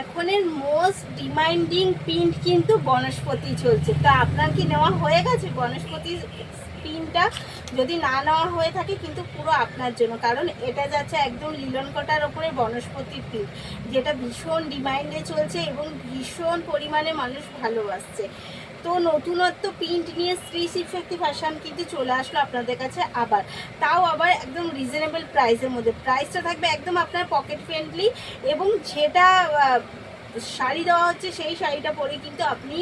এখনের most demanding print কিন্তু বনস্পতি চলছে। তা আপনার কি নেওয়া হয়ে গেছে বনস্পতি প্রিন্টটা? যদি না নেওয়া হয়ে থাকে কিন্তু পুরো আপনার জন্য, কারণ এটা যাচ্ছে একদম লিলন কটার ওপরে বনস্পতি প্রিন্ট, যেটা ভীষণ ডিমান্ডে চলছে এবং ভীষণ পরিমাণে মানুষ ভালোবাসছে। তো নতুনত্ব প্রিন্ট নিয়ে শ্রী শিবশক্তি ফ্যাশন কিন্তু চলে আসলো আপনাদের কাছে আবার, তাও আবার একদম রিজনেবল প্রাইসের মধ্যে। প্রাইসটা থাকবে একদম আপনার পকেট ফ্রেন্ডলি, এবং যেটা শাড়ি দেওয়া হচ্ছে সেই শাড়িটা পরে কিন্তু আপনি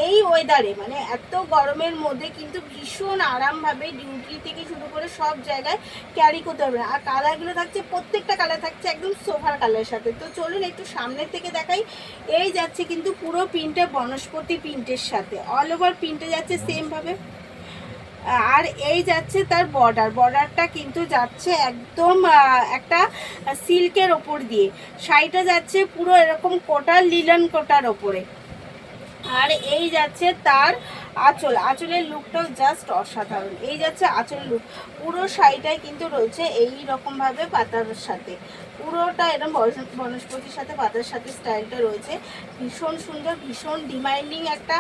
এই ওয়েদারে, মানে এত গরমের মধ্যে কিন্তু ভীষণ আরামভাবে ডিউটি থেকে শুরু করে সব জায়গায় ক্যারি করতে পারবেন। আর কালারগুলো থাকছে, প্রত্যেকটা কালার থাকছে একদম সোফার কালারের সাথে। তো চলুন একটু সামনের থেকে দেখাই। এই যাচ্ছে কিন্তু পুরো প্রিন্টে বনস্পতি প্রিন্টের সাথে, অল ওভার প্রিন্টে যাচ্ছে সেমভাবে। আর এই যাচ্ছে তার বর্ডারটা কিন্তু যাচ্ছে একদম একটা সিল্কের ওপর দিয়ে। শাড়িটা যাচ্ছে পুরো এরকম কোটার লিলন কোটার ওপরে। আর এই যাচ্ছে তার আঁচলের লুকটাও জাস্ট অসাধারণ। এই যাচ্ছে আঁচল লুক, পুরো শাড়িটাই কিন্তু রয়েছে এই রকমভাবে পাতার সাথে, পুরোটা এরকম বনস্পতির সাথে পাতার সাথে স্টাইলটা রয়েছে। ভীষণ সুন্দর, ভীষণ ডিমান্ডিং একটা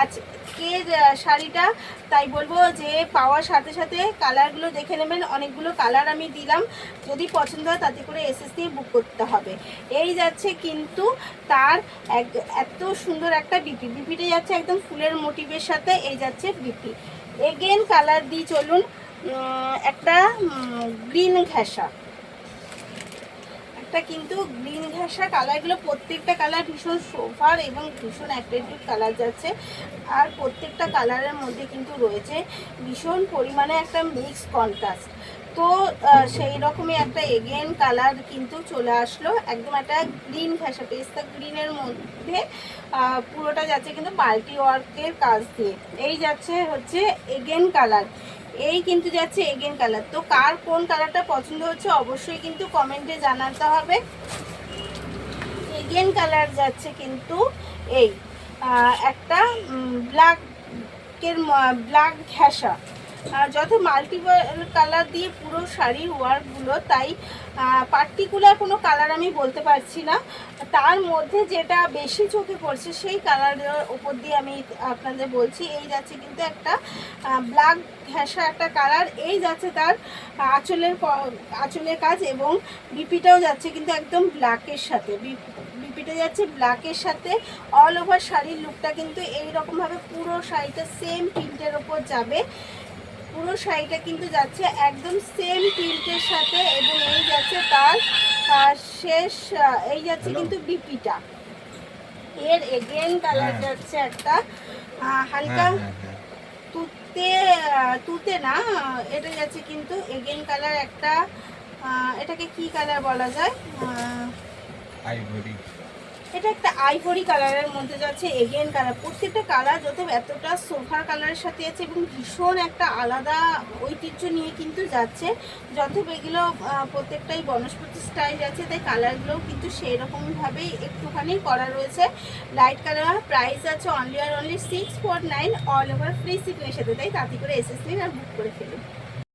আজকের শাড়িটা। তাই বলবো যে পাওয়ার সাথে সাথে কালারগুলো দেখে নেবেন। অনেকগুলো কালার আমি দিলাম, যদি পছন্দ হয় তাতে করে এসএস দিয়ে বুক করতে হবে। এই যাচ্ছে কিন্তু তার এত সুন্দর একটা বিপিটা যাচ্ছে একদম ফুলের মোটিভের সাথে। এই যাচ্ছে বিপি। এগেন কালার দিয়ে চলুন, একটা গ্রিন ঘেঁষা, একটা কিন্তু গ্রিন ঘেঁষা। কালারগুলো প্রত্যেকটা কালার ভীষণ সোফার এবং ভীষণ অ্যাট্রাকটিভ কালার যাচ্ছে। আর প্রত্যেকটা কালারের মধ্যে কিন্তু রয়েছে ভীষণ পরিমাণে একটা মিক্স কন্ট্রাস্ট। তো সেই রকমই একটা এগেন কালার কিন্তু চলে আসলো, একদম একটা গ্রিন ঘেঁষা, পেস্তা গ্রিনের মধ্যে পুরোটা যাচ্ছে কিন্তু মাল্টি ওয়ার্কের কাজ দিয়ে। এই যাচ্ছে হচ্ছে এগেন কালার, এই কিন্তু যাচ্ছে এগেন কালার। তো কার কোন কালারটা পছন্দ হচ্ছে অবশ্যই কিন্তু কমেন্টে জানাতে হবে। এগেন কালার যাচ্ছে কিন্তু এই একটা ব্ল্যাক ঘেঁষা, যত মাল্টিপল কালার দিয়ে পুরো শাড়ির ওয়ার্কগুলো, তাই পার্টিকুলার কোনো কালার আমি বলতে পারছি না। তার মধ্যে যেটা বেশি চোখে পড়ছে সেই কালারের ওপর দিয়ে আমি আপনাদের বলছি। এই যাচ্ছে কিন্তু একটা ব্ল্যাক ঘেঁষা একটা কালার। এই যাচ্ছে তার আঁচলের কাজ, এবং বিপিটাও যাচ্ছে কিন্তু একদম ব্ল্যাকের সাথে। বিপিটা যাচ্ছে ব্ল্যাকের সাথে। অল ওভার শাড়ির লুকটা কিন্তু এইরকমভাবে পুরো শাড়িটা সেম প্রিন্টের ওপর যাবে। পুরো শাড়িটা কিন্তু যাচ্ছে একদম সেম প্রিন্টের সাথে, এবং এই যাচ্ছে তার শেষ। এই যাচ্ছে কিন্তু বিপিটা। এর এগেন কালার যাচ্ছে একটা হালকা তুতে না, এটা যাচ্ছে কিন্তু এগেন কালার একটা, এটাকে কি কালার বলা যায়, আইভরি। এটা একটা আইভরি কালারের মধ্যে যাচ্ছে এগেন কালার। প্রত্যেকটা কালার যত এতটা সোফার কালারের সাথে আছে এবং ভীষণ একটা আলাদা ঐতিহ্য নিয়ে কিন্তু যাচ্ছে। যত এগুলো প্রত্যেকটাই বনস্পতি স্টাইল যাচ্ছে, তাই কালারগুলোও কিন্তু সেই রকমভাবেই একটুখানি করা রয়েছে লাইট কালার। প্রাইস আছে অনলি 649, অল ওভার ফ্রি শিপিংয়ের সাথে। তাই তাতে করে এসএস নিন আর বুক করে ফেলুন।